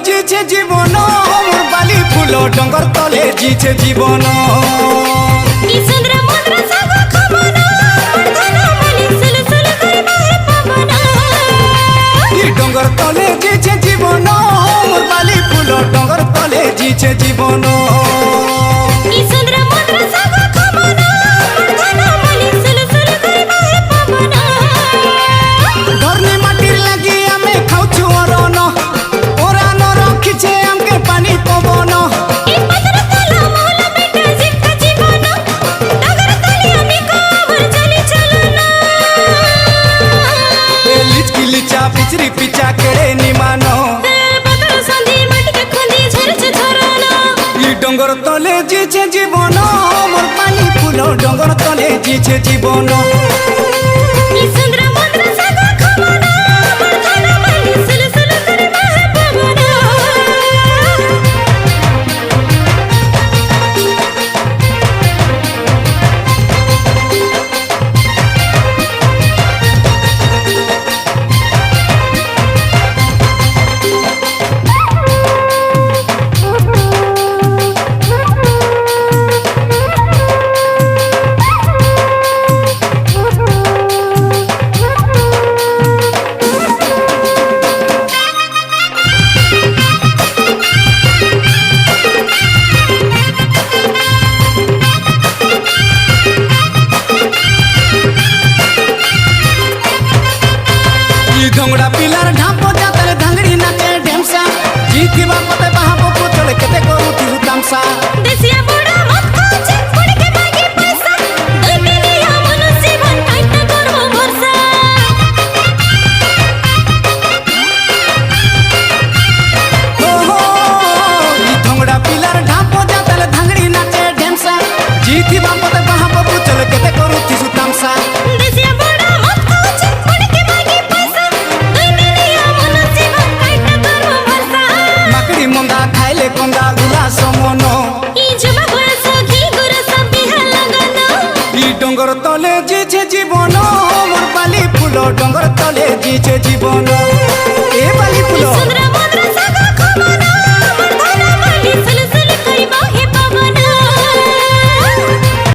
जीछे जीवन मोर बाली फूल डंगर तले जीछे जीवन डंगर तले जीछे जीवन मोर बाली फूल डंगर तले जीछे जीवन धरनी माटिर लगी आमे खाउछु अरन ओरान रखिछे आमके पानी पवन लिचकी लिचा पिचरी पिचा केड़े निमानो डंगर तले जीछे जीवन मोर पानी फूल डंगर तले जीछे जीवन घोंगड़ा पिलर ढापो जातरे धांगड़ी नाचे ढेमसा जीती बापते बहाबो पुतल केते करू तू तमसा देसिया बड़ा मत खाचे पड़ के मांगे पैसा दुई मिलिया मनुष्य बन काट करबो भरसा हो ई घोंगड़ा पिलर ढापो जातरे धांगड़ी नाचे ढेमसा जीती बापते बहाबो पुतल केते करू तू तमसा देसिया मंदा खाइले कंदा गुला समनो ई जबा बरस घी गुरस बिहा लगनो ई डंगर तले जीछे जीवन मोर बाली फूल डंगर तले जीछे जीवन ए बाली फूल